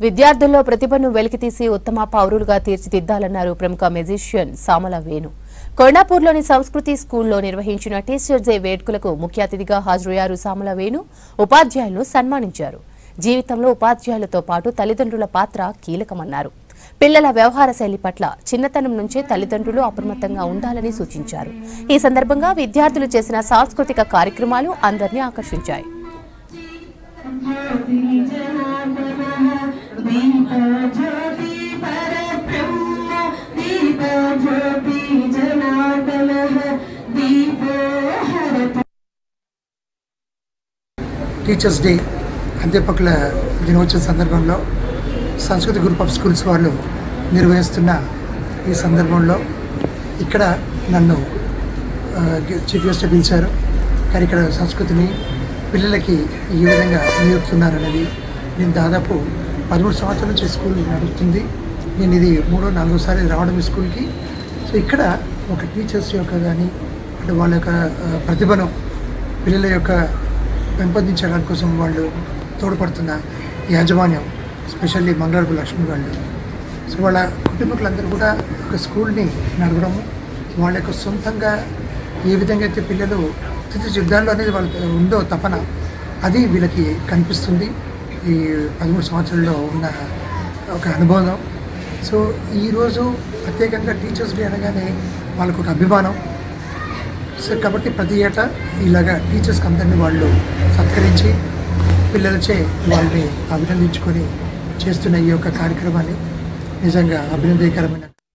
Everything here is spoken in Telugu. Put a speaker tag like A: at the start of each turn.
A: విద్యార్థుల్లో ప్రతిభను వెలికితీసి ఉత్తమ పౌరులుగా తీర్చిదిద్దాలన్నారు ప్రముఖ మ్యూజిషియన్ సామల వేణు. కొండాపూర్లోని సంస్కృతి స్కూల్లో నిర్వహించిన టీచర్స్ డే వేడుకలకు ముఖ్య అతిథిగా హాజరయ్యారు సామల వేణు. ఉపాధ్యాయులను సన్మానించారు. జీవితంలో ఉపాధ్యాయులతో పాటు తల్లిదండ్రుల పాత్ర కీలకమన్నారు. పిల్లల వ్యవహార శైలి పట్ల చిన్నతనం నుంచే తల్లిదండ్రులు అప్రమత్తంగా ఉండాలని సూచించారు. ఈ సందర్భంగా విద్యార్థులు చేసిన సాంస్కృతిక కార్యక్రమాలు అందరినీ ఆకర్షించాయి.
B: టీచర్స్ డే అధ్యాపకుల దినోత్సవ సందర్భంలో సంస్కృతి గ్రూప్ ఆఫ్ స్కూల్స్ వాళ్ళు నిర్వహిస్తున్న ఈ సందర్భంలో ఇక్కడ నన్ను చీఫ్ గెస్ట్గా పిలిచారు. కానీ ఇక్కడ సంస్కృతిని పిల్లలకి ఏ విధంగా నేర్పుతున్నారనేది నేను దాదాపు 13 సంవత్సరాల నుంచి స్కూల్ నడుస్తుంది. నేను ఇది 3-4సారి రావడం ఈ స్కూల్కి. సో ఇక్కడ ఒక టీచర్స్ యొక్క కానీ అంటే వాళ్ళ యొక్క ప్రతిభను పిల్లల యొక్క పెంపొందించడానికి కోసం వాళ్ళు తోడ్పడుతున్న యాజమాన్యం, ఎస్పెషల్లీ మంగళారపు లక్ష్మి వాళ్ళు, సో వాళ్ళ కుటుంబకులందరూ కూడా ఒక స్కూల్ని నడవడము, వాళ్ళ యొక్క సొంతంగా ఏ విధంగా అయితే పిల్లలు తీర్చిదిద్దాలో అనేది వాళ్ళకి ఉందో తపన, అది వీళ్ళకి కనిపిస్తుంది ఈ 13 సంవత్సరాల్లో ఉన్న ఒక అనుభవం. సో ఈరోజు ప్రత్యేకంగా టీచర్స్ డే అనగానే వాళ్ళకు ఒక అభిమానం. సో కాబట్టి ప్రతి ఏటా ఇలాగా టీచర్స్కి అందరినీ వాళ్ళు సత్కరించి పిల్లలచే వాళ్ళని అభినందించుకొని చేస్తున్న ఈ యొక్క కార్యక్రమాన్ని నిజంగా అభినందనీయకరమైన